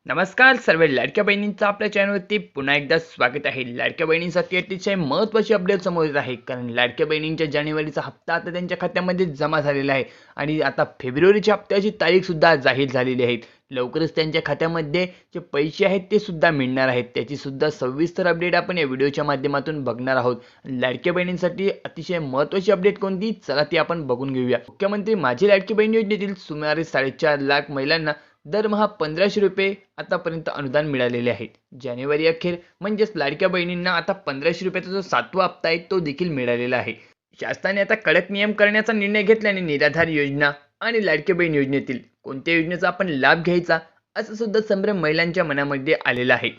नमस्कार सर्व लाडक्या बहिणींचं आपल्या चॅनलवरती पुन्हा एकदा स्वागत आहे. लाडक्या बहिणींसाठी अतिशय महत्त्वाची अपडेट समोर येत आहे, कारण लाडक्या बहिणींच्या जानेवारीचा हप्ता आता त्यांच्या खात्यामध्ये जमा झालेला आहे आणि आता फेब्रुवारीच्या हप्त्याची तारीखसुद्धा जाहीर झालेली आहे. लवकरच त्यांच्या खात्यामध्ये जे पैसे आहेत ते सुद्धा मिळणार आहेत. त्याची सुद्धा सविस्तर अपडेट आपण या व्हिडिओच्या माध्यमातून बघणार आहोत. लाडक्या बहिणींसाठी अतिशय महत्त्वाची अपडेट कोणती, चला ती आपण बघून घेऊया. मुख्यमंत्री माझी लाडकी बहीण योजनेतील सुमारे 4.5 लाख महिलांना दरमहा 1500 रुपये आतापर्यंत अनुदान मिळालेले आहे. जानेवारी अखेर म्हणजेच लाडक्या बहिणींना आता 1500 रुपयाचा जो 7वा हप्ता आहे तो देखील मिळालेला आहे. शासनाने आता कडक नियम करण्याचा निर्णय घेतल्याने निराधार योजना आणि लाडकी बहीण योजनेतील कोणत्या योजनेचा आपण लाभ घ्यायचा असं सुद्धा संभ्रम महिलांच्या मनामध्ये आलेला आहे.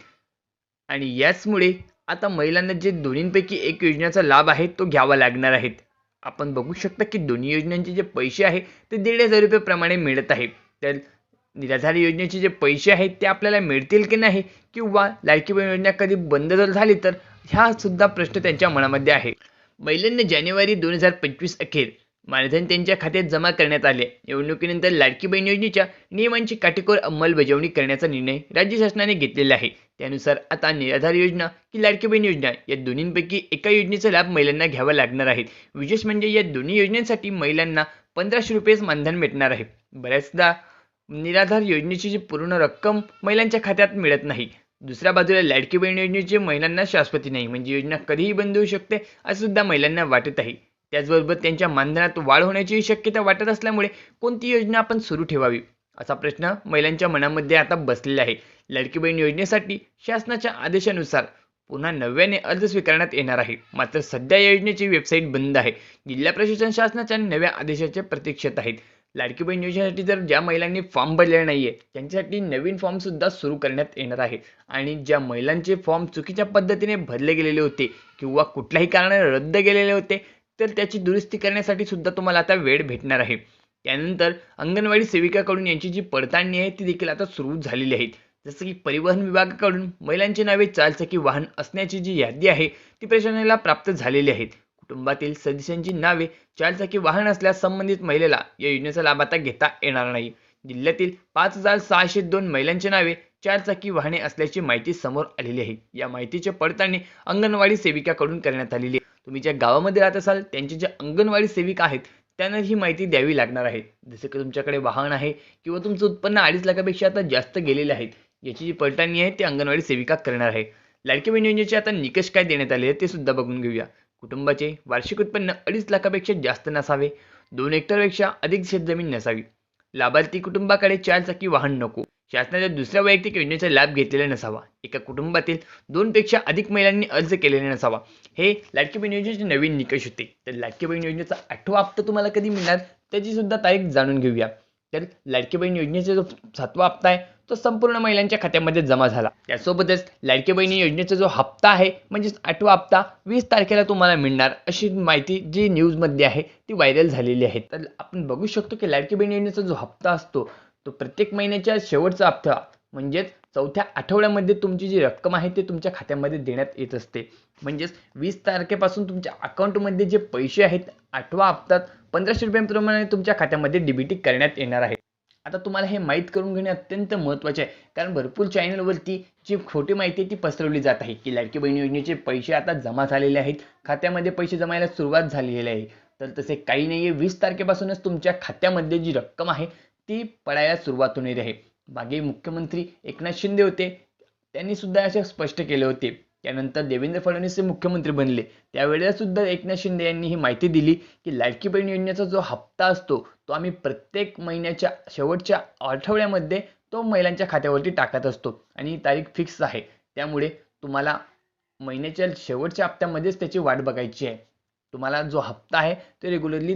आणि याचमुळे आता महिलांना जे दोन्हींपैकी एक योजनेचा लाभ आहे तो घ्यावा लागणार आहे. आपण बघू शकता की दोन्ही योजनांचे जे पैसे आहे ते 1,500 रुपये प्रमाणे मिळत आहे. तर निराधार योजनेचे जे पैसे आहेत ते आपल्याला मिळतील की नाही, किंवा लाडकी बहीण योजना कधी बंद जर झाली तर, हा सुद्धा प्रश्न त्यांच्या मनामध्ये आहे. महिलांना जानेवारी 2025 अखेर मानधन त्यांच्या खात्यात जमा करण्यात आले. निवडणुकीनंतर लाडकी बहीण योजनेच्या नियमांची काटेकोर अंमलबजावणी करण्याचा निर्णय राज्य शासनाने घेतलेला आहे. त्यानुसार आता निराधार योजना की लाडकी बहीण योजना या दोन्हींपैकी एका योजनेचा लाभ महिलांना घ्यावा लागणार आहे. विशेष म्हणजे या दोन्ही योजनांसाठी महिलांना 1500 रुपयेच मानधन भेटणार आहे. बऱ्याचदा निराधार योजनेची जी पूर्ण रक्कम महिलांच्या खात्यात मिळत नाही. दुसऱ्या बाजूला लाडकी बहीण योजनेची महिलांना शाश्वती नाही, म्हणजे योजना कधीही बंद होऊ शकते असं सुद्धा महिलांना वाटत आहे. त्याचबरोबर त्यांच्या मानधनात वाढ होण्याची शक्यता वाटत असल्यामुळे कोणती योजना आपण सुरू ठेवावी असा प्रश्न महिलांच्या मनामध्ये आता बसलेला आहे. लाडकी बहीण योजनेसाठी शासनाच्या आदेशानुसार पुन्हा नव्याने अर्ज स्वीकारण्यात येणार आहे. मात्र सध्या या योजनेची वेबसाईट बंद आहे. जिल्हा प्रशासन शासनाच्या नव्या आदेशाच्या प्रतीक्षेत आहेत. लाडकी बहीण योजनेसाठी जर ज्या महिलांनी फॉर्म भरलेला नाहीये त्यांच्यासाठी नवीन फॉर्म सुद्धा सुरू करण्यात येणार आहे. आणि ज्या महिलांचे फॉर्म चुकीच्या पद्धतीने भरले गेलेले होते किंवा कुठल्याही कारणाने रद्द केलेले होते, तर त्याची दुरुस्ती करण्यासाठी सुद्धा तुम्हाला आता वेळ भेटणार आहे. त्यानंतर अंगणवाडी सेविकाकडून यांची जी पडताळणी आहे ती देखील आता सुरू झालेली आहे. जसं की परिवहन विभागाकडून महिलांची नावे चारचाकी वाहन असण्याची जी यादी आहे ती प्रशासनाला प्राप्त झालेली आहे. कुटुंबातील सदस्यांची नावे चारचाकी वाहन असल्यास संबंधित महिलेला या योजनेचा लाभ आता घेता येणार नाही. जिल्ह्यातील 5,602 महिलांची नावे चारचाकी वाहने असल्याची माहिती समोर आलेली आहे. या माहितीची पडताळणी अंगणवाडी सेविकाकडून करण्यात आलेली आहे. तुम्ही ज्या गावामध्ये राहत असाल त्यांचे जे अंगणवाडी सेविका आहेत त्यांना ही माहिती द्यावी लागणार आहे. जसं की तुमच्याकडे वाहन आहे किंवा तुमचं उत्पन्न 2.5 लाखापेक्षा आता जास्त गेलेले आहेत, याची जी पडताळणी आहे ती अंगणवाडी सेविका करणार आहे. लाडकी बहीण योजनेचे आता निकष काय देण्यात आले ते सुद्धा बघून घेऊया. कुटुंबाचे वार्षिक उत्पन्न 2.5 लाखापेक्षा जास्त नसावे. 2 हेक्टरपेक्षा अधिक शेतजमीन नसावी. लाभार्थी कुटुंबाकडे चारचाकी वाहन नको. शासनाच्या दुसऱ्या वैयक्तिक योजनेचा लाभ घेतलेला नसावा. एका कुटुंबातील 2 पेक्षा अधिक महिलांनी अर्ज केलेला नसावा. हे लाडकी बहीण योजनेचे नवीन निकष होते. तर लाडकी बहीण योजनेचा 8वा हप्ता तुम्हाला कधी मिळणार त्याची सुद्धा तारीख जाणून घेऊया. तर लाडकी बहीण योजनेचा जो 7वा हप्ता आहे तो संपूर्ण महिलांच्या खात्यामध्ये जमा झाला. त्यासोबतच लाडकी बहिणी योजनेचा जो हप्ता आहे म्हणजेच 8वा हप्ता 20 तारखेला तुम्हाला मिळणार अशी माहिती जी न्यूजमध्ये आहे ती व्हायरल झालेली आहे. तर आपण बघू शकतो की लाडकी बहीण योजनेचा जो हप्ता असतो तो प्रत्येक महिन्याच्या शेवटचा हप्ता म्हणजेच 4थ्या आठवड्यामध्ये तुमची जी रक्कम आहे ते तुमच्या खात्यामध्ये देण्यात येत असते. म्हणजेच 20 तारखेपासून तुमच्या अकाउंटमध्ये जे पैसे आहेत 8व्या हप्त्यात 1500 रुपयांप्रमाणे तुमच्या खात्यामध्ये डीबीटी करण्यात येणार आहे. आता तुम्हाला हे माहीत करून घेणे अत्यंत महत्त्वाचे आहे, कारण भरपूर चॅनलवरती जी खोटी माहिती आहे ती पसरवली जात आहे की लाडकी बहीण योजनेचे पैसे आता जमा झालेले आहेत, खात्यामध्ये पैसे जमायला सुरुवात झालेली आहे. तर तसे काही नाही आहे. 20 तारखेपासूनच तुमच्या खात्यामध्ये जी रक्कम आहे ती पडायला सुरुवात होणार आहे. मागे मुख्यमंत्री एकनाथ शिंदे होते, त्यांनी सुद्धा असे स्पष्ट केले होते. त्यानंतर देवेंद्र फडणवीस हे मुख्यमंत्री बनले, त्यावेळेला सुद्धा एकनाथ शिंदे यांनी ही माहिती दिली की लाडकी बहीण योजनेचा जो हप्ता असतो तो आम्ही प्रत्येक महिन्याच्या शेवटच्या आठवड्यामध्ये तो महिलांच्या खात्यावरती टाकत असतो आणि ही तारीख फिक्स आहे. त्यामुळे तुम्हाला महिन्याच्या शेवटच्या हप्त्यामध्येच त्याची वाट बघायची आहे. तुम्हाला जो हप्ता आहे तो रेग्युलरली